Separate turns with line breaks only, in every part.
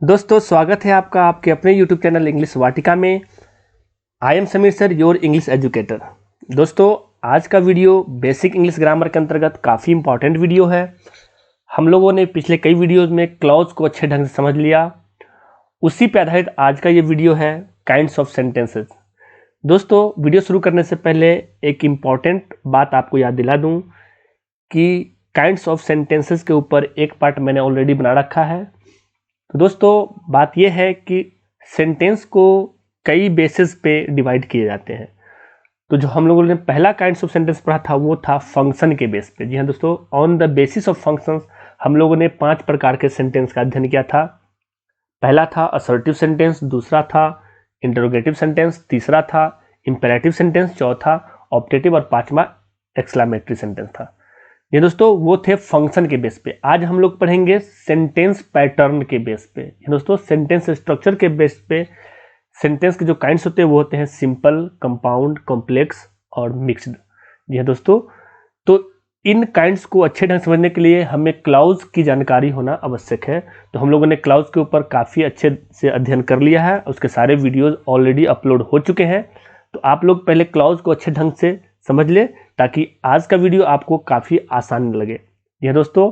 दोस्तों स्वागत है आपका आपके अपने YouTube चैनल इंग्लिश वाटिका में। I am Sameer sir, your English educator. दोस्तों आज का वीडियो बेसिक इंग्लिश ग्रामर के अंतर्गत काफ़ी इंपॉर्टेंट वीडियो है। हम लोगों ने पिछले कई वीडियोस में क्लॉज को अच्छे ढंग से समझ लिया, उसी पे आधारित आज का ये वीडियो है काइंड्स ऑफ सेंटेंसेस। दोस्तों वीडियो शुरू करने से पहले एक इम्पॉर्टेंट बात आपको याद दिला दूँ कि काइंड्स ऑफ सेंटेंसेस के ऊपर एक पार्ट मैंने ऑलरेडी बना रखा है। तो दोस्तों बात यह है कि सेंटेंस को कई बेसिस पे डिवाइड किए जाते हैं। तो जो हम लोगों ने पहला काइंड्स ऑफ सेंटेंस पढ़ा था वो था फंक्शन के बेस पे। जी हाँ दोस्तों, on the basis of functions हम लोगों ने 5 प्रकार के सेंटेंस का अध्ययन किया था। पहला था असर्टिव सेंटेंस, दूसरा था इंटरोगेटिव सेंटेंस, तीसरा था इंपेरेटिव सेंटेंस, चौथा ऑप्टेटिव और पांचवा एक्सक्लेमेटरी सेंटेंस था। ये दोस्तों वो थे फंक्शन के बेस पे। आज हम लोग पढ़ेंगे सेंटेंस पैटर्न के बेस पे। ये दोस्तों सेंटेंस स्ट्रक्चर के बेस पे सेंटेंस के जो काइंड्स होते हैं वो होते हैं सिंपल, कंपाउंड, कॉम्प्लेक्स और मिक्स्ड। जी हाँ दोस्तों, तो इन काइंड्स को अच्छे ढंग से समझने के लिए हमें क्लाउज की जानकारी होना आवश्यक है। तो हम लोगों ने क्लाउज के ऊपर काफ़ी अच्छे से अध्ययन कर लिया है, उसके सारे वीडियोज ऑलरेडी अपलोड हो चुके हैं। तो आप लोग पहले क्लाउज को अच्छे ढंग से समझ ले ताकि आज का वीडियो आपको काफ़ी आसान लगे। यह दोस्तों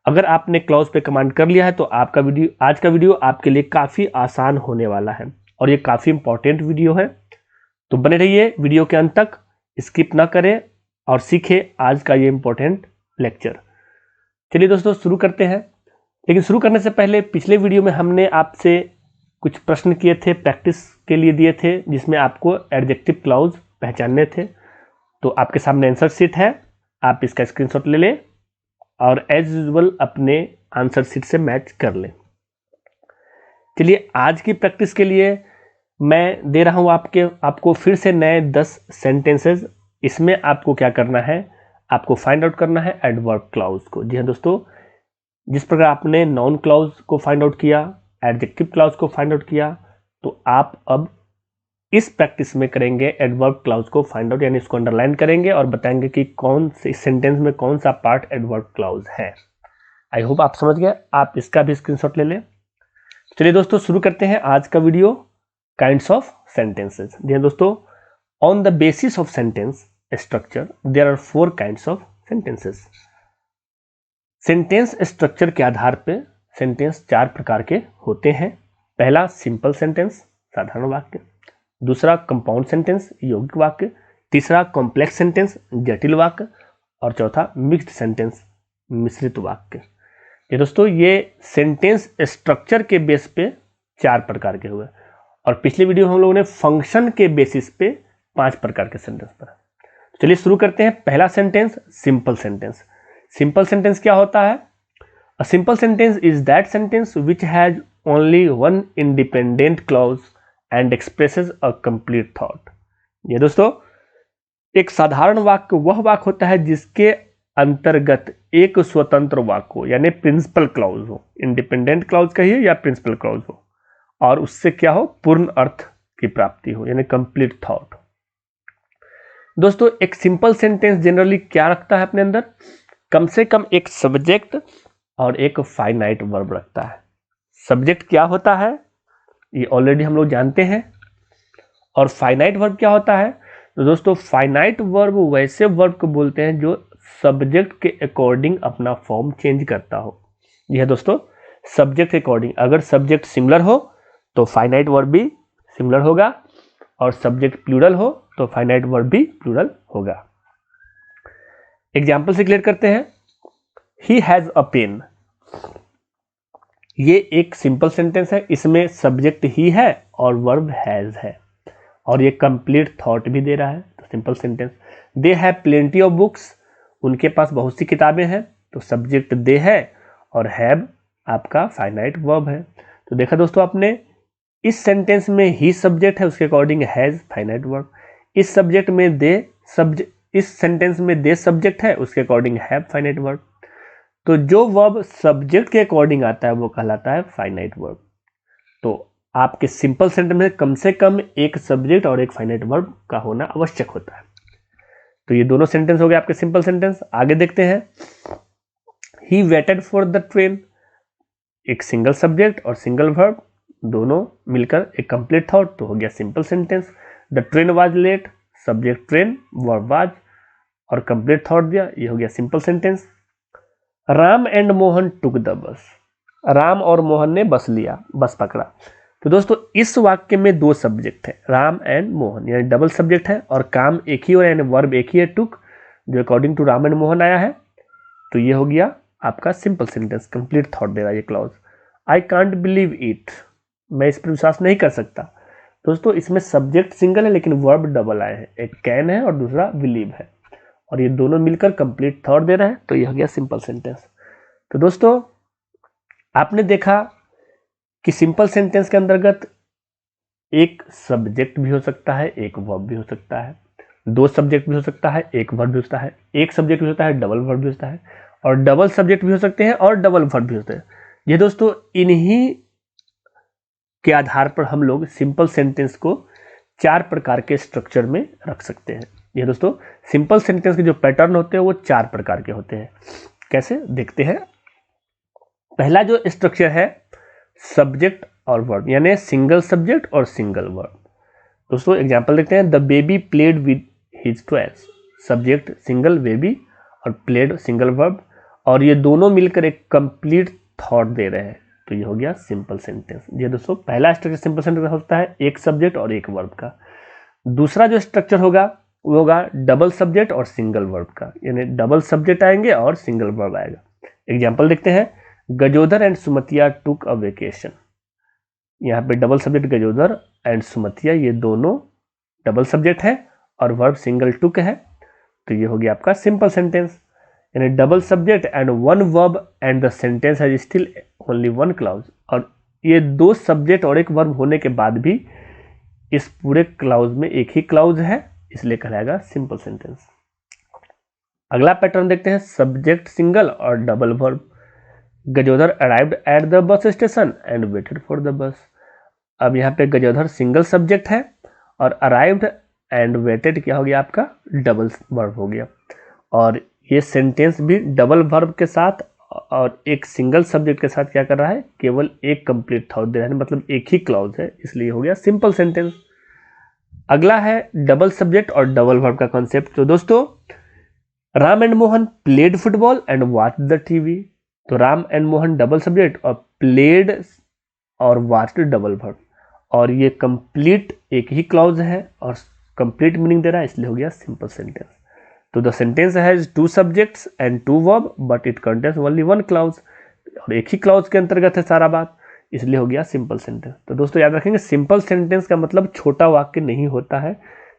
अगर आपने क्लाउज पे कमांड कर लिया है तो आपका वीडियो आज का वीडियो आपके लिए काफ़ी आसान होने वाला है और ये काफ़ी इंपॉर्टेंट वीडियो है। तो बने रहिए वीडियो के अंत तक, स्किप ना करें और सीखें आज का ये इंपॉर्टेंट लेक्चर। चलिए दोस्तों शुरू करते हैं। लेकिन शुरू करने से पहले पिछले वीडियो में हमने आपसे कुछ प्रश्न किए थे, प्रैक्टिस के लिए दिए थे, जिसमें आपको एडजेक्टिव क्लाउज पहचानने थे। तो आपके सामने आंसर शीट है, आप इसका स्क्रीनशॉट ले लें और एज यूजुअल अपने आंसर शीट से मैच कर लें। चलिए आज की प्रैक्टिस के लिए मैं दे रहा हूं आपको फिर से नए 10 सेंटेंसेस। इसमें आपको क्या करना है, आपको फाइंड आउट करना है एडवर्ब क्लाउज को। जी हाँ दोस्तों, जिस प्रकार आपने नाउन क्लाउज को फाइंड आउट किया, एडजेक्टिव क्लाउज को फाइंड आउट किया, तो आप अब इस प्रैक्टिस में करेंगे एडवर्ब क्लाउज को फाइंड आउट, यानी इसको अंडरलाइन करेंगे और बताएंगे कि कौन से सेंटेंस में कौन सा पार्ट एडवर्ब क्लाउज है। आई होप आप समझ गए, आप इसका भी स्क्रीनशॉट ले लें। चलिए दोस्तों शुरू करते हैं आज का वीडियो काइंड्स ऑफ सेंटेंसेस। जी दोस्तों, on the basis of sentence structure there are 4 kinds of sentences. Sentence structure के आधार पर सेंटेंस 4 प्रकार के होते हैं। पहला सिंपल सेंटेंस, साधारण वाक्य। दूसरा कंपाउंड सेंटेंस, यौगिक वाक्य। तीसरा कॉम्प्लेक्स सेंटेंस, जटिल वाक्य। और चौथा मिक्स्ड सेंटेंस, मिश्रित वाक्य। ये दोस्तों ये सेंटेंस स्ट्रक्चर के बेस पे 4 प्रकार के हुए और पिछले वीडियो में हम लोगों ने फंक्शन के बेसिस पे 5 प्रकार के सेंटेंस पर। चलिए शुरू करते हैं। पहला sentence simple sentence. Simple sentence क्या होता है? A simple sentence is that sentence which has only one independent clause and expresses a complete thought. ये दोस्तों एक साधारण वाक्य वह वाक्य होता है जिसके अंतर्गत एक स्वतंत्र वाक्य हो, यानी प्रिंसिपल क्लॉज हो, इंडिपेंडेंट क्लॉज कहिए या प्रिंसिपल क्लॉज हो, और उससे क्या हो, पूर्ण अर्थ की प्राप्ति हो, यानी कंप्लीट थॉट। दोस्तों एक सिंपल सेंटेंस जनरली क्या रखता है अपने अंदर? कम से कम एक सब्जेक्ट और एक फाइनाइट वर्ब रखता है। सब्जेक्ट क्या होता है ये ऑलरेडी हम लोग जानते हैं। और फाइनाइट वर्ब क्या होता है? तो दोस्तों फाइनाइट वर्ब वैसे वर्ब को बोलते हैं जो सब्जेक्ट के अकॉर्डिंग अपना फॉर्म चेंज करता हो। यह दोस्तों सब्जेक्ट के अकॉर्डिंग, अगर सब्जेक्ट सिमिलर हो तो फाइनाइट वर्ब भी सिमिलर होगा और सब्जेक्ट प्लूरल हो तो फाइनाइट वर्ब भी प्लूरल होगा। एग्जाम्पल से क्लियर करते हैं। ही हैज अ पेन, ये एक सिंपल सेंटेंस है, इसमें सब्जेक्ट ही है और वर्ब हैज है और ये कंप्लीट थॉट भी दे रहा है, तो simple sentence. They have plenty of books, उनके पास बहुत सी किताबें हैं, तो सब्जेक्ट दे है और हैव आपका फाइनाइट वर्ब है। तो देखा दोस्तों आपने, इस सेंटेंस में ही सब्जेक्ट है, उसके अकॉर्डिंग हैज फाइनाइट वर्ब। इस सब्जेक्ट में इस सेंटेंस में दे सब्जेक्ट है, उसके अकॉर्डिंग हैव फाइनाइट वर्ब। तो जो वर्ब सब्जेक्ट के अकॉर्डिंग आता है वो कहलाता है फाइनाइट वर्ब। तो आपके सिंपल सेंटेंस में कम से कम एक सब्जेक्ट और एक फाइनाइट वर्ब का होना आवश्यक होता है। तो ये दोनों सेंटेंस हो गए आपके सिंपल सेंटेंस। आगे देखते हैं। He waited for the train, एक सिंगल सब्जेक्ट और सिंगल वर्ब दोनों मिलकर एक कंप्लीट थॉट, तो हो गया simple sentence. The train was late, subject train, verb was और कंप्लीट थॉट दिया, ये हो गया simple sentence. Ram and Mohan took the bus, Ram और मोहन ने बस लिया, बस पकड़ा। तो दोस्तों इस वाक्य में दो सब्जेक्ट है, राम एंड मोहन, यानी डबल सब्जेक्ट है और काम एक ही हो, यानी वर्ब एक ही है टुक, जो according to Ram and Mohan आया है। तो ये हो गया आपका सिंपल सेंटेंस, कंप्लीट थॉट दे रहा है ये clause. I can't believe it, मैं इस पर विश्वास नहीं कर सकता। दोस्तों इसमें सब्जेक्ट सिंगल है लेकिन वर्ब डबल आए हैं, एक कैन है और दूसरा बिलीव है, और ये दोनों मिलकर कंप्लीट थॉट दे रहा है, तो ये हो गया सिंपल सेंटेंस। तो दोस्तों आपने देखा कि सिंपल सेंटेंस के अंतर्गत एक सब्जेक्ट भी हो सकता है, एक वर्ब भी हो सकता है, दो सब्जेक्ट भी हो सकता है, एक वर्ब भी हो सकता है, एक सब्जेक्ट भी होता है, डबल वर्ब भी होता है, और डबल सब्जेक्ट भी हो सकते हैं और डबल वर्ब भी होते हैं। ये दोस्तों इन्हीं के आधार पर हम लोग सिंपल सेंटेंस को चार प्रकार के स्ट्रक्चर में रख सकते हैं। ये दोस्तों सिंपल सेंटेंस के जो पैटर्न होते हैं वो चार प्रकार के होते हैं। कैसे देखते हैं। पहला जो स्ट्रक्चर है सब्जेक्ट और वर्ब, यानी सिंगल सब्जेक्ट और सिंगल वर्ब। दोस्तों एग्जांपल देखते हैं। The baby played with his toys, subject single baby और प्लेड सिंगल वर्ब, और ये दोनों मिलकर एक कंप्लीट थॉट दे रहे हैं, तो ये हो गया सिंपल सेंटेंस। ये दोस्तों पहला स्ट्रक्चर सिंपल सेंटेंस होता है एक सब्जेक्ट और एक वर्ब का। दूसरा जो स्ट्रक्चर होगा वो होगा डबल सब्जेक्ट और सिंगल वर्ब का, यानी डबल सब्जेक्ट आएंगे और सिंगल वर्ब आएगा। एग्जांपल देखते हैं। गजोदर एंड सुमतिया टुक अ वेकेशन, यहाँ पे डबल सब्जेक्ट गजोदर एंड सुमतिया, ये दोनों डबल सब्जेक्ट है और वर्ब सिंगल टुक है, तो ये हो गया आपका सिंपल सेंटेंस। यानी double subject and one verb and the sentence has still only one clause, और ये दो सब्जेक्ट और एक वर्ब होने के बाद भी इस पूरे क्लाउज में एक ही क्लाउज है, इसलिए कहलाएगा सिंपल सेंटेंस। अगला पैटर्न देखते हैं। सब्जेक्ट सिंगल और double verb. Gajodhar arrived at the bus station and weighted for the bus. अब यहाँ पे गजोधर सिंगल सब्जेक्ट है और अराइव्ड एंड वेटेड क्या हो गया आपका डबल वर्ब हो गया, और ये सेंटेंस भी डबल वर्ब के साथ और एक सिंगल सब्जेक्ट के साथ क्या कर रहा है, केवल एक कंप्लीट थॉट दे रहा है, मतलब एक ही क्लाउज है, इसलिए हो गया सिंपल सेंटेंस। अगला है डबल सब्जेक्ट और डबल वर्ब का कॉन्सेप्ट। तो दोस्तों Ram and Mohan played football and watch the TV, तो Ram and Mohan double subject और प्लेड और वॉच्ड डबल वर्ब, और ये कंप्लीट एक ही क्लाउज है और कंप्लीट मीनिंग दे रहा है, इसलिए हो गया सिंपल सेंटेंस। तो the sentence has two subjects and two verb but it contains only one clause, और एक ही क्लाउज के अंतर्गत है सारा बात, इसलिए हो गया सिंपल सेंटेंस। तो दोस्तों याद रखेंगे सिंपल सेंटेंस का मतलब छोटा वाक्य नहीं होता है,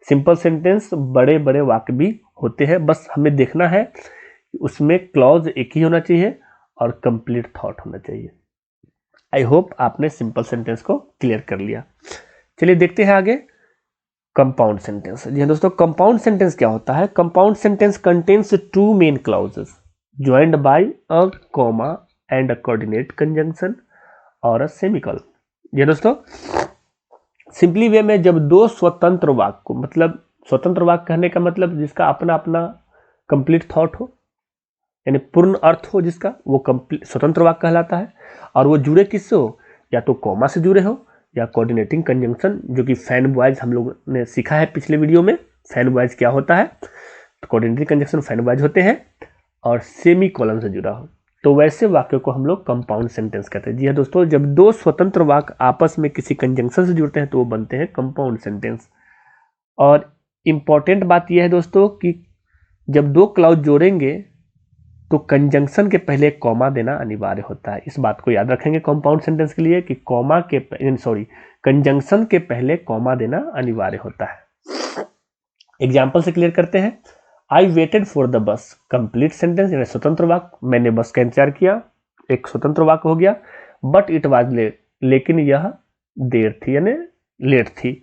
सिंपल सेंटेंस बड़े बड़े वाक्य भी होते हैं, बस हमें देखना है उसमें क्लॉज एक ही होना चाहिए और कंप्लीट थॉट होना चाहिए। आई होप आपने सिंपल सेंटेंस को क्लियर कर लिया। चलिए देखते हैं आगे कंपाउंड सेंटेंस। जी दोस्तों कंपाउंड सेंटेंस क्या होता है। Compound sentence contains two main clauses joined bye a comma and a coordinate conjunction और अ सेमीकोलन। ये दोस्तों सिंपली वे में जब दो स्वतंत्र वाक्य को, मतलब स्वतंत्र वाक्य कहने का मतलब जिसका अपना अपना कंप्लीट थॉट हो, यानी पूर्ण अर्थ हो जिसका, वो कंप्लीट स्वतंत्र वाक्य कहलाता है, और वो जुड़े किससे हो, या तो कॉमा से जुड़े हो या कोऑर्डिनेटिंग कंजंक्शन, जो कि फैन बॉयज हम लोग ने सीखा है पिछले वीडियो में। फैन बॉयज क्या होता है, तो कोऑर्डिनेटिंग कंजंक्शन फैन बॉयज होते हैं, और सेमी कोलन से जुड़ा हो, तो वैसे वाक्य को हम लोग कंपाउंड सेंटेंस कहते हैं। जी हाँ दोस्तों, जब दो स्वतंत्र वाक्य आपस में किसी कंजंक्शन से जुड़ते हैं तो वो बनते हैं कंपाउंड सेंटेंस। और इम्पॉर्टेंट बात यह है दोस्तों कि जब दो क्लाउज जोड़ेंगे तो कंजंक्शन के पहले कॉमा देना अनिवार्य होता है। इस बात को याद रखेंगे कंपाउंड सेंटेंस के लिए कि कंजंक्शन के पहले कॉमा देना अनिवार्य होता है। एग्जाम्पल से क्लियर करते हैं। I waited for the bus, complete sentence यानी स्वतंत्र वाक्य, मैंने बस का इंतजार किया, एक स्वतंत्र वाक्य हो गया। बट इट वाज लेट, लेकिन यह देर थी यानी लेट थी,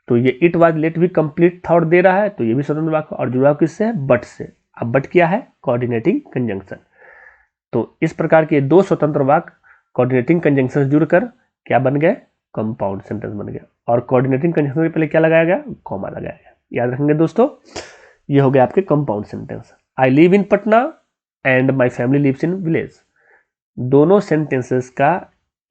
तो ये इट वाज लेट भी कंप्लीट थॉट दे रहा है, तो ये भी स्वतंत्र वाक्य, और जुड़ा किससे है, बट से। अब बट क्या है, कोऑर्डिनेटिंग कंजंक्शन। तो इस प्रकार के दो स्वतंत्र वाक्य कोऑर्डिनेटिंग कंजंक्शन जुड़कर क्या बन गए, कंपाउंड सेंटेंस बन गया, और कोऑर्डिनेटिंग कंजंक्शन के पहले क्या लगाया गया, कॉमा लगाया गया। याद रखेंगे दोस्तों, ये हो गया आपके compound sentence. I live in Patna and my family lives in village, दोनों सेंटेंसेस का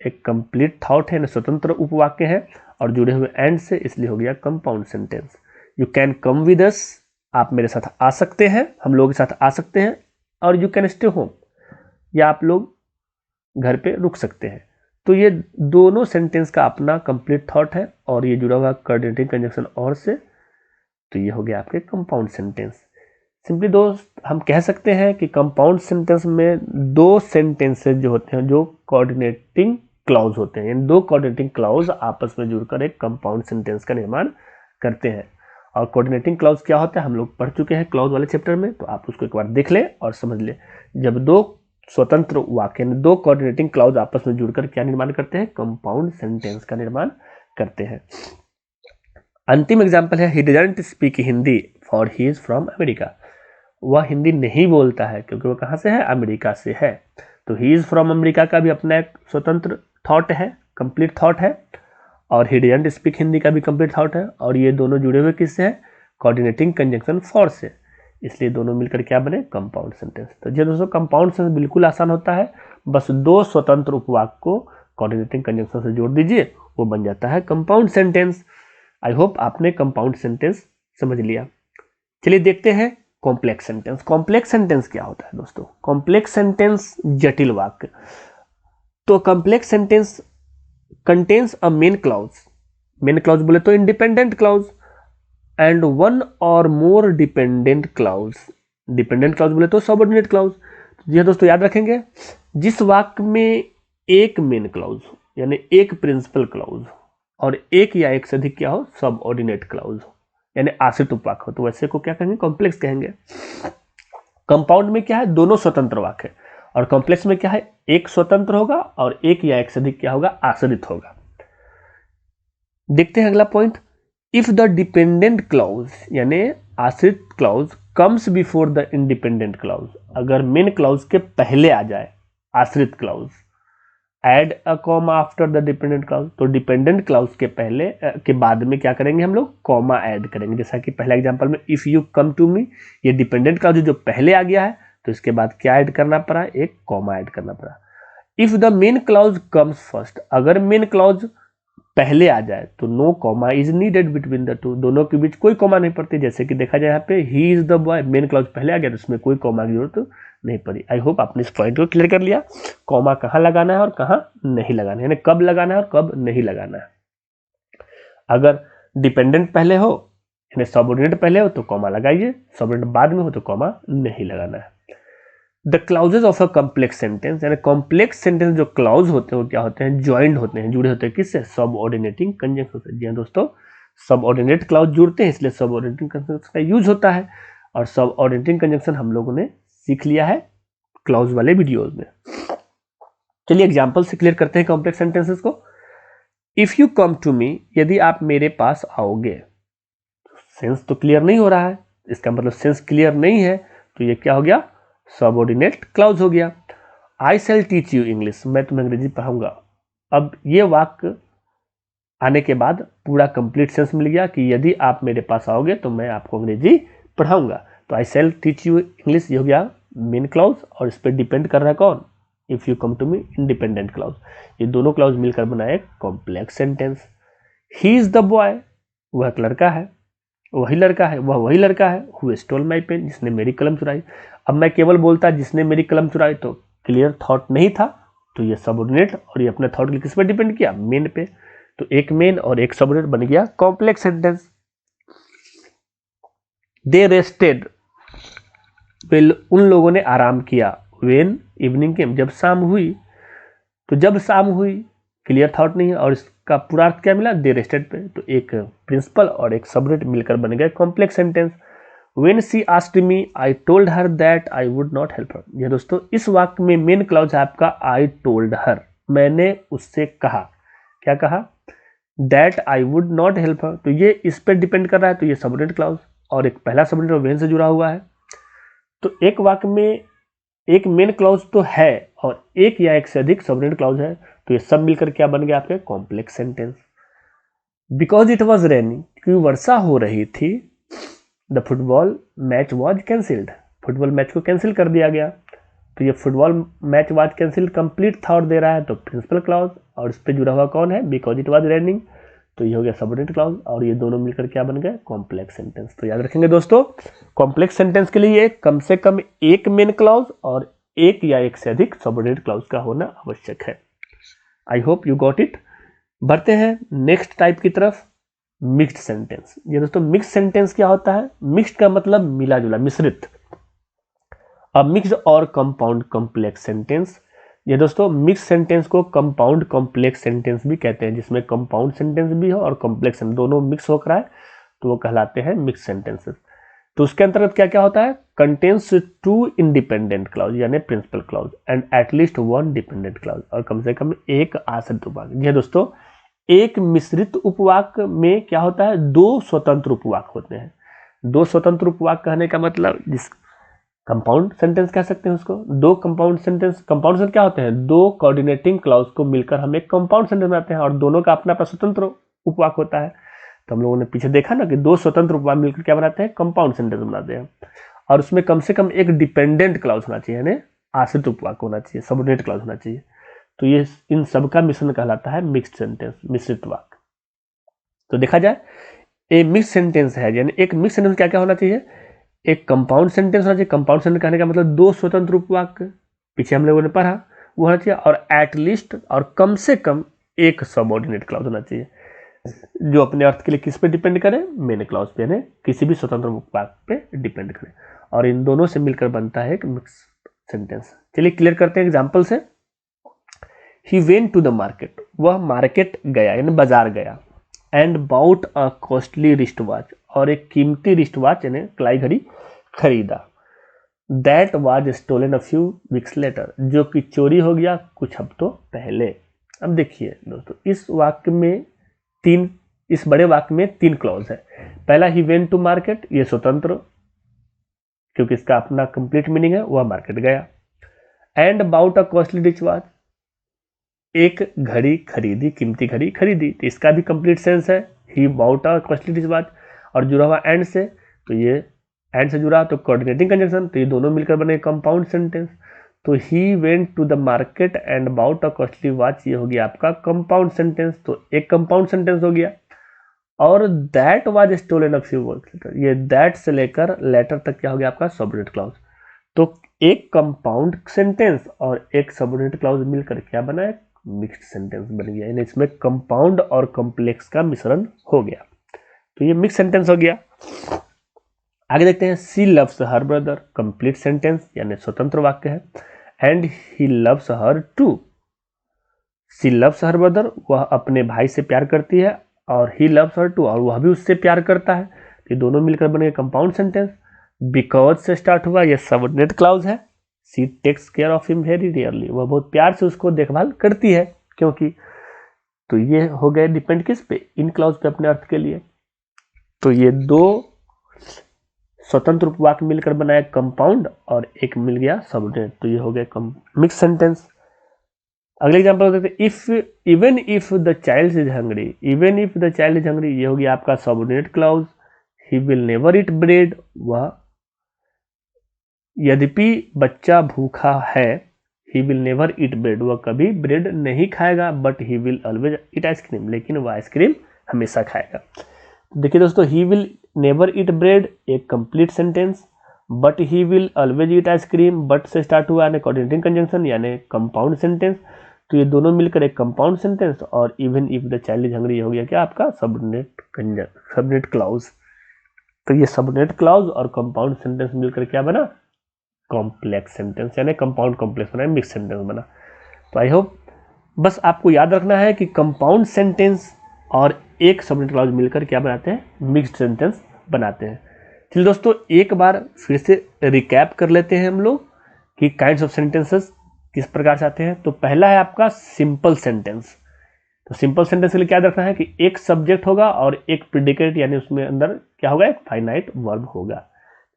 एक कंप्लीट थॉट है, स्वतंत्र उपवाक्य है और जुड़े हुए एंड से, इसलिए हो गया compound sentence. You can come with us, आप मेरे साथ आ सकते हैं, हम लोगों के साथ आ सकते हैं, और यू कैन स्टे होम, या आप लोग घर पे रुक सकते हैं। तो ये दोनों सेंटेंस का अपना कंप्लीट थॉट है और ये जुड़ा हुआ कोऑर्डिनेटिंग कंजंक्शन और से, तो ये हो गया आपके कंपाउंड सेंटेंस। सिंपली दोस्त हम कह सकते हैं कि कंपाउंड सेंटेंस में दो सेंटेंसेस जो होते हैं जो कोऑर्डिनेटिंग क्लॉज होते हैं, यानी दो कोऑर्डिनेटिंग क्लॉज आपस में जुड़कर एक कंपाउंड सेंटेंस का निर्माण करते हैं। और कोऑर्डिनेटिंग क्लॉज क्या होता है हम लोग पढ़ चुके हैं क्लॉज वाले चैप्टर में, तो आप उसको एक बार देख लें और समझ लें। जब दो स्वतंत्र वाक्य, दो कोऑर्डिनेटिंग क्लॉज आपस में जुड़कर क्या निर्माण करते हैं, कंपाउंड सेंटेंस का निर्माण करते हैं। अंतिम एग्जाम्पल है he doesn't speak Hindi for he is from America. वह हिंदी नहीं बोलता है क्योंकि वह कहाँ से है, अमेरिका से है। तो ही इज फ्रॉम अमेरिका का भी अपना एक स्वतंत्र थॉट है, कंप्लीट थॉट है, और ही डजंट स्पीक हिंदी का भी कंप्लीट थॉट है, और ये दोनों जुड़े हुए किससे हैं, कोऑर्डिनेटिंग कंजंक्शन फॉर से, इसलिए दोनों मिलकर क्या बने, कंपाउंड सेंटेंस। तो ये दोस्तों कंपाउंड सेंटेंस बिल्कुल आसान होता है, बस दो स्वतंत्र उपवाक्य को कोऑर्डिनेटिंग कंजंक्शन से जोड़ दीजिए, वो बन जाता है कंपाउंड सेंटेंस। आई होप आपने कंपाउंड सेंटेंस समझ लिया। चलिए देखते हैं कॉम्प्लेक्स सेंटेंस। कॉम्प्लेक्स सेंटेंस क्या होता है दोस्तों, कॉम्प्लेक्स सेंटेंस जटिल वाक्य। तो complex sentence contains a main clause, main clause बोले तो इंडिपेंडेंट क्लॉज, एंड वन और मोर डिपेंडेंट क्लॉज, डिपेंडेंट क्लॉज बोले तो सबऑर्डिनेट क्लॉज। जी दोस्तों याद रखेंगे, जिस वाक्य में एक मेन क्लॉज यानी एक प्रिंसिपल क्लॉज और एक या एक से अधिक क्या हो, सबऑर्डिनेट क्लॉज यानी आश्रित उपवाक्य हो, तो वैसे को क्या कहेंगे, कॉम्प्लेक्स कहेंगे। कंपाउंड में क्या है, दोनों स्वतंत्र वाक्य, और कॉम्प्लेक्स में क्या है, एक स्वतंत्र होगा और एक या एक से अधिक क्या होगा, आश्रित होगा। देखते हैं अगला point, if the dependent clause यानी आश्रित clause comes before the independent clause, अगर मेन क्लॉज के पहले आ जाए आश्रित clause, add a comma after the dependent clause, तो डिपेंडेंट क्लॉज के पहले के बाद में क्या करेंगे हम लोग, कॉमा ऐड करेंगे। जैसा कि पहला एग्जांपल में if you come to me, ये डिपेंडेंट क्लॉज जो पहले आ गया है, तो इसके बाद क्या ऐड करना पड़ा, एक कॉमा ऐड करना पड़ा। If the main clause comes first, अगर मेन क्लॉज पहले आ जाए तो no comma is needed between the two, दोनों के बीच कोई कॉमा नहीं पड़ती। जैसे कि देखा जाए यहाँ पे ही is the boy, main clause पहले आ गया तो उसमें कोई कॉमा की जरूरत नहीं पड़ी। आई होप आपने इस पॉइंट को क्लियर कर लिया, कॉमा कहाँ लगाना है और कहाँ नहीं लगाना है, यानी कब लगाना है और कब नहीं लगाना है। अगर डिपेंडेंट पहले हो यानी सबऑर्डिनेट पहले हो तो कॉमा लगाइए, सबऑर्डिनेट बाद में हो तो कॉमा नहीं लगाना है। The clauses of a complex sentence, यानी कॉम्प्लेक्स सेंटेंस जो क्लाउज होते हैं वो क्या होते हैं, ज्वाइंट होते हैं, जुड़े होते हैं किससे, सबऑर्डिनेटिंग कंजंक्शन से। जी हाँ दोस्तों, सबऑर्डिनेट क्लाउज जुड़ते हैं इसलिए सबऑर्डिनेटिंग कंजंक्शन का यूज होता है, और सबऑर्डिनेटिंग कंजंक्शन हम लोगों ने सीख लिया है क्लाउज वाले वीडियोज में। चलिए एग्जाम्पल से क्लियर करते हैं कॉम्प्लेक्स सेंटेंसेस को। If you come to me, यदि आप मेरे पास आओगे, सेंस तो क्लियर नहीं हो रहा है, इसका मतलब सेंस क्लियर नहीं है, तो ये क्या हो गया, सबऑर्डिनेट क्लाउज हो गया। आई शैल टीच यू इंग्लिश, मैं तुम्हें अंग्रेजी पढ़ाऊंगा। अब ये वाक्य आने के बाद पूरा कंप्लीट सेंस मिल गया कि यदि आप मेरे पास आओगे तो मैं आपको अंग्रेजी पढ़ाऊंगा। तो आई शैल टीच यू इंग्लिश, ये हो गया मेन क्लाउज, और इस पर डिपेंड कर रहा है कौन, if you come to me, independent clause. ये दोनों क्लाउज मिलकर बनाए complex sentence. He is the boy, वह एक लड़का है, वही लड़का है, वह वही लड़का है, हु स्टोल माई पेन, जिसने मेरी कलम चुराई। अब मैं केवल बोलता जिसने मेरी कलम चुराई तो क्लियर थॉट नहीं था, तो ये सबऑर्डिनेट, और ये अपने थॉट के किस पर डिपेंड किया, मेन पे, तो एक मेन और एक सबऑर्डिनेट बन गया कॉम्प्लेक्स सेंटेंस। दे रेस्टेड, उन लोगों ने आराम किया, व्हेन इवनिंग केम, जब शाम हुई, तो जब शाम हुई क्लियर थॉट नहीं है, और इसका पूरा अर्थ क्या मिला, दे रेस्टेड पे, तो एक प्रिंसिपल और एक सबऑर्डिनेट मिलकर बन गया complex sentence. When she asked me, I told her that I would not help her। ये दोस्तों इस वाक्य में मेन क्लाउज है आपका I told her, मैंने उससे कहा, क्या कहा, that I would not help her, तो ये इस पर डिपेंड कर रहा है, तो ये सबऑर्डिनेट क्लाउज, और एक पहला सबऑर्डिनेट when से जुड़ा हुआ है। तो एक वाक्य में एक मेन क्लाउज तो है और एक या एक से अधिक सबऑर्डिनेट क्लाउज है, तो ये सब मिलकर क्या बन गया आपके complex sentence. Because it was raining, क्योंकि वर्षा हो रही थी, the football match was cancelled, football match को कैंसिल कर दिया गया। तो ये football match was cancel complete था और दे रहा है तो प्रिंसिपल क्लॉज, और इस पर जुड़ा हुआ कौन है, बिकॉज इट वाज रेनिंग, तो ये हो गया सबऑर्डिनेट क्लॉज, और ये दोनों मिलकर क्या बन गए, कॉम्प्लेक्स सेंटेंस। तो याद रखेंगे दोस्तों, कॉम्प्लेक्स सेंटेंस के लिए कम से कम एक मेन क्लॉज और एक या एक से अधिक सबऑर्डिनेट क्लॉज का होना आवश्यक है। I hope you got it. बढ़ते हैं नेक्स्ट टाइप की तरफ, मिक्स्ड सेंटेंस। ये दोस्तों मिक्स्ड सेंटेंस क्या होता है, मिक्स्ड का मतलब मिला जुला, मिश्रित। अब मिक्स्ड और कंपाउंड कॉम्प्लेक्स सेंटेंस, ये दोस्तों मिक्स सेंटेंस को कंपाउंड कॉम्प्लेक्स सेंटेंस भी कहते हैं, जिसमें कंपाउंड सेंटेंस भी हो और कॉम्प्लेक्स दोनों मिक्स होकर आए तो वो कहलाते हैं मिक्स सेंटेंसेस। तो उसके अंतर्गत क्या क्या होता है, कंटेन्स टू इंडिपेंडेंट क्लॉज यानी principal clause and at least one dependent clause, और कम से कम एक आश्रित उपवाक। जी दोस्तों, एक मिश्रित उपवाक में क्या होता है, दो स्वतंत्र उपवाक होते हैं। दो स्वतंत्र उपवाक कहने का मतलब जिस कंपाउंड सेंटेंस कह सकते हैं उसको। दो कंपाउंड सेंटेंस क्या होते हैं, दो कोऑर्डिनेटिंग क्लॉज को मिलकर हम एक कंपाउंड सेंटेंस बनाते हैं और दोनों का अपना अपना स्वतंत्र उपवाक होता है। तो हम लोगों ने पीछे देखा ना कि दो स्वतंत्र उपवाक मिलकर क्या बनाते हैं, कंपाउंड सेंटेंस बनाते हैं, और उसमें कम से कम एक डिपेंडेंट क्लॉज होना चाहिए, यानी आश्रित उपवाक होना चाहिए, सबऑर्डिनेट क्लॉज होना चाहिए। तो ये इन सब का मिश्रण कहलाता है मिक्स्ड सेंटेंस, मिश्रित वाक्य। तो देखा जाए एक मिक्स सेंटेंस है, यानी एक मिक्स सेंटेंस क्या क्या होना चाहिए, एक कंपाउंड सेंटेंस होना चाहिए। कंपाउंड सेंटेंस कहने का मतलब दो स्वतंत्र उपवाक्य, पीछे हम लोगों ने पढ़ा, वो होना चाहिए, और एटलीस्ट और कम से कम एक सबऑर्डिनेट क्लॉज होना चाहिए, जो अपने अर्थ के लिए किस पे डिपेंड करे, मेन क्लॉज पे, यानी किसी भी स्वतंत्र उपवाक्य पे डिपेंड करे, और इन दोनों से मिलकर बनता है एक मिक्स सेंटेंस। चलिए क्लियर करते हैं एग्जाम्पल से। He went to the market, वह मार्केट गया यानी बाजार गया, and bought a costly wrist watch, और एक कीमती रिस्ट वॉच यानी कलाई घड़ी खरीदा। That was stolen a few weeks later, जो कि चोरी हो गया कुछ हफ्तों पहले। अब देखिए दोस्तों, इस वाक्य में इस बड़े वाक्य में तीन क्लॉज है। पहला ही वेंट टू मार्केट, ये स्वतंत्र, क्योंकि इसका अपना कंप्लीट मीनिंग है, वह मार्केट गया। And bought a costly wrist watch, एक घड़ी खरीदी, कीमती घड़ी खरीदी, तो इसका भी कंप्लीट सेंस है, he bought a costly wrist watch, और जुड़ा हुआ एंड से, तो ये एंड से जुड़ा तो कोऑर्डिनेटिंग कंजंक्शन, तो ये दोनों मिलकर बने कंपाउंड सेंटेंस। तो he went to the market and bought a costly watch, ये हो गया आपका कंपाउंड सेंटेंस, तो एक कंपाउंड सेंटेंस हो गया। और that was stolen a few weeks later, ये दैट से लेकर लेटर तक क्या हो गया आपका सबऑर्डिनेट क्लॉज। तो एक कंपाउंड सेंटेंस और एक सबऑर्डिनेट क्लॉज मिलकर क्या बना है, मिक्स्ड सेंटेंस बन गया, यानी इसमें कंपाउंड और कॉम्प्लेक्स का मिश्रण हो गया। तो ये मिक्स सेंटेंस हो गया। आगे देखते हैं, she loves her brother, complete sentence यानी स्वतंत्र वाक्य है, and he loves her too. She loves her brother, वह अपने भाई से प्यार करती है, और ही लव्स हर टू, और वह भी उससे प्यार करता है। ये दोनों मिलकर बने कंपाउंड सेंटेंस। बिकॉज से स्टार्ट हुआ, यह सबऑर्डिनेट क्लॉज है। She takes care of him very rarely, वह बहुत प्यार से उसको देखभाल करती है, क्योंकि, तो ये हो गए डिपेंड किस पे, इन क्लॉज पे, अपने अर्थ के लिए। तो ये दो स्वतंत्र उपवाक्य मिलकर बनाया कंपाउंड, और एक मिल गया सबऑर्डिनेट, तो ये हो गया मिक्स सेंटेंस। अगले एग्जांपल देखते हैं, if even if the child is hungry, even if the child is hungry, ये हो गया आपका subordinate clause. He will never eat bread, वह यद्यपि बच्चा भूखा है, he will never eat bread, वह कभी ब्रेड नहीं खाएगा, but he will always eat ice cream, लेकिन वह आइसक्रीम हमेशा खाएगा। देखिए दोस्तों, he will never eat bread एक complete sentence, but he will always eat ice cream, but से स्टार्ट हुआ यानी कोऑर्डिनेटिंग कंजंक्शन यानी कंपाउंड सेंटेंस, तो ये दोनों मिलकर एक कंपाउंड सेंटेंस। और even if the child is hungry, हो गया क्या आपका सबऑर्डिनेट क्लॉज। तो ये सबऑर्डिनेट क्लॉज और कंपाउंड सेंटेंस मिलकर क्या बना, कॉम्प्लेक्स सेंटेंस, यानी कंपाउंड कॉम्प्लेक्स बना, मिक्स सेंटेंस बना। तो आई होप बस आपको याद रखना है कि कंपाउंड सेंटेंस और एक सबऑर्डिनेट क्लॉज मिलकर क्या बनाते हैं, मिक्स्ड सेंटेंस बनाते हैं। चलिए दोस्तों, एक बार फिर से रिकैप कर लेते हैं हम लोग कि काइंड्स ऑफ सेंटेंसेस किस प्रकार से आते हैं। तो पहला है आपका सिंपल सेंटेंस। तो सिंपल सेंटेंस के लिए क्या रखना है कि एक सब्जेक्ट होगा और एक प्रेडिकेट, यानी उसमें अंदर क्या होगा, एक फाइनाइट वर्ब होगा।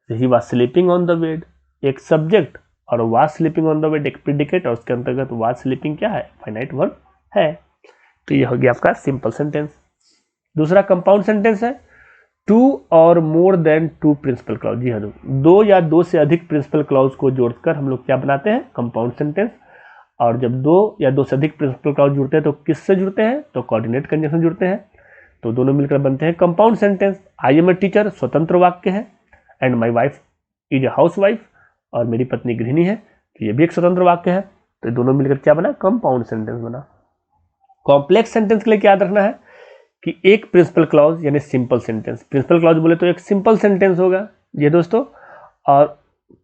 He was sleeping on the bed, एक सब्जेक्ट, और was sleeping on the bed एक प्रेडिकेट, और उसके अंतर्गत वाज स्लीपिंग क्या है, फाइनाइट वर्ब है। तो ये हो गया आपका सिंपल सेंटेंस। दूसरा कंपाउंड सेंटेंस है। टू और more than two principal clause. जी हाँ, दो या दो से अधिक प्रिंसिपल क्लॉज को जोड़कर हम लोग क्या बनाते हैं, कंपाउंड सेंटेंस। और जब दो या दो से अधिक प्रिंसिपल क्लॉज जुड़ते हैं तो किससे जुड़ते हैं, तो कोऑर्डिनेट कंजंक्शन जुड़ते हैं, तो दोनों मिलकर बनते हैं compound sentence. I am a teacher स्वतंत्र वाक्य है, and my wife is a housewife, और मेरी पत्नी गृहिणी है, तो ये भी एक स्वतंत्र वाक्य है, तो दोनों मिलकर क्या बना, कंपाउंड सेंटेंस बना। कॉम्प्लेक्स सेंटेंस के लिए क्या याद रखना है कि एक प्रिंसिपल क्लॉज यानी सिंपल सेंटेंस, प्रिंसिपल क्लॉज बोले तो एक सिंपल सेंटेंस होगा ये दोस्तों, और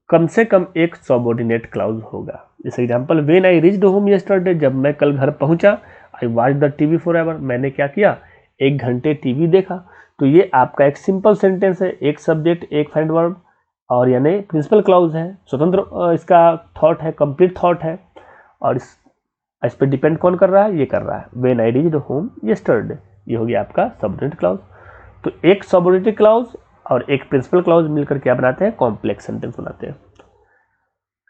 कम से कम एक सबऑर्डिनेट क्लॉज होगा। जैसे example, when I reached home yesterday, जब मैं कल घर पहुंचा, I watch the TV forever, मैंने क्या किया, 1 घंटे टीवी देखा। तो ये आपका एक सिंपल सेंटेंस है, एक सब्जेक्ट एक फाइंड वर्ब, और यानी प्रिंसिपल क्लॉज है, स्वतंत्र इसका थॉट है, कंप्लीट थॉट है, और इस पर डिपेंड कौन कर रहा है, ये कर रहा है, when I reached home yesterday, ये हो गया आपका सबऑर्डिनेट क्लॉज। तो एक सबऑर्डिनेट क्लॉज और एक प्रिंसिपल क्लॉज मिलकर क्या बनाते हैं, कॉम्प्लेक्स सेंटेंस बनाते हैं।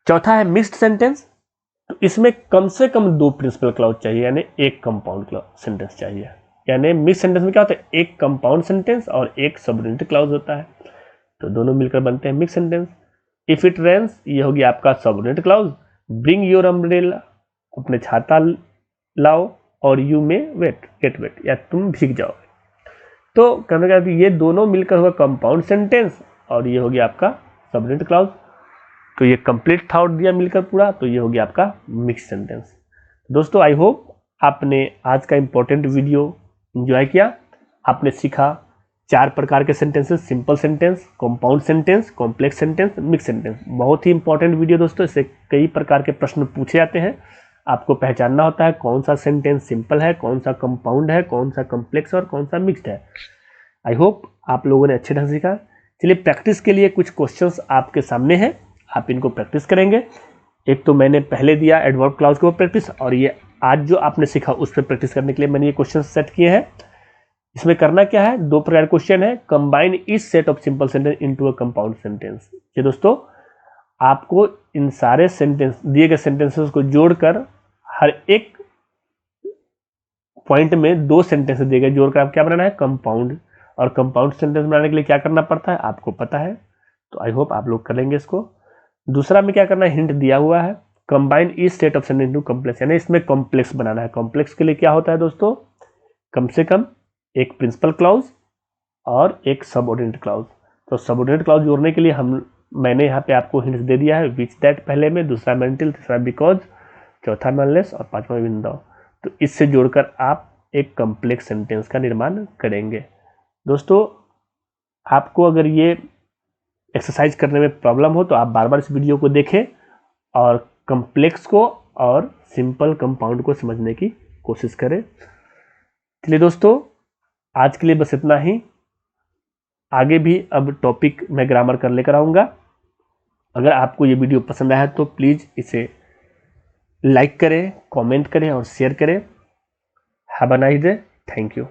चौथा है मिक्स्ड सेंटेंस, तो इसमें कम से कम 2 प्रिंसिपल क्लॉज चाहिए, यानी एक कंपाउंड सेंटेंस चाहिए। यानी मिक्स्ड सेंटेंस में क्या होता है, एक कंपाउंड सेंटेंस और एक सबऑर्डिनेट क्लॉज होता है, तो दोनों मिलकर बनते हैं mixed sentence. If it rains, ये हो गया आपका subordinate clause. Bring your umbrella, अपने छाता लाओ, और यू में गेट वेट, या तुम भीग जाओगे। तो कहने का ये दोनों मिलकर होगा कंपाउंड सेंटेंस, और ये हो गया आपका सबऑर्डिनेट क्लॉज। तो ये कंप्लीट थॉट दिया मिलकर पूरा, तो ये हो गया आपका मिक्स सेंटेंस। दोस्तों आई होप आपने आज का इंपॉर्टेंट वीडियो एंजॉय किया। आपने सीखा 4 प्रकार के sentences, simple sentence, compound sentence, complex sentence, mix sentence. बहुत ही इंपॉर्टेंट वीडियो दोस्तों, इससे कई प्रकार के प्रश्न पूछे जाते हैं। आपको पहचानना होता है कौन सा सेंटेंस सिंपल है, कौन सा कंपाउंड है, कौन सा कॉम्प्लेक्स और कौन सा मिक्स्ड है। आई होप आप लोगों ने अच्छे ढंग से सीखा। चलिए प्रैक्टिस के लिए कुछ क्वेश्चंस आपके सामने हैं, आप इनको प्रैक्टिस करेंगे। एक तो मैंने पहले दिया एडवर्ब क्लॉज के ऊपर प्रैक्टिस, और ये आज जो आपने सीखा उस पर प्रैक्टिस करने के लिए मैंने ये क्वेश्चन सेट किए हैं। इसमें करना क्या है, 2 प्रकार क्वेश्चन है, combine each set of simple sentence into a compound sentence. ये दोस्तों आपको इन सारे सेंटेंस, दिए गए सेंटेंसेस को जोड़कर हर एक पॉइंट में 2 सेंटेंस दिए गए, जोड़कर आप क्या बनाना है, कंपाउंड। और कंपाउंड सेंटेंस बनाने के लिए क्या करना पड़ता है आपको पता है, तो आई होप आप लोग कर लेंगे इसको। दूसरा में क्या करना है, हिंट दिया हुआ है, combine each set of sentence into complex, यानी इसमें कॉम्प्लेक्स बनाना है। कॉम्प्लेक्स के लिए क्या होता है दोस्तों, कम से कम एक प्रिंसिपल क्लॉज और एक सबऑर्डिनेट क्लॉज। तो सबऑर्डिनेट क्लॉज जोड़ने के लिए मैंने यहाँ पे आपको हिंट्स दे दिया है, विच दैट पहले में, दूसरा में अनटिल, तीसरा बिकॉज, चौथा में अनलेस और 5वां इवन दो। तो इससे जोड़कर आप एक कॉम्प्लेक्स सेंटेंस का निर्माण करेंगे। दोस्तों आपको अगर ये एक्सरसाइज करने में प्रॉब्लम हो तो आप बार बार इस वीडियो को देखें और कॉम्प्लेक्स को और सिंपल कंपाउंड को समझने की कोशिश करें। चलिए दोस्तों आज के लिए बस इतना ही, आगे भी अब टॉपिक मैं ग्रामर कर लेकर आऊँगा। अगर आपको ये वीडियो पसंद आया तो प्लीज़ इसे लाइक करें, कमेंट करें और शेयर करें। Have a nice day, thank you.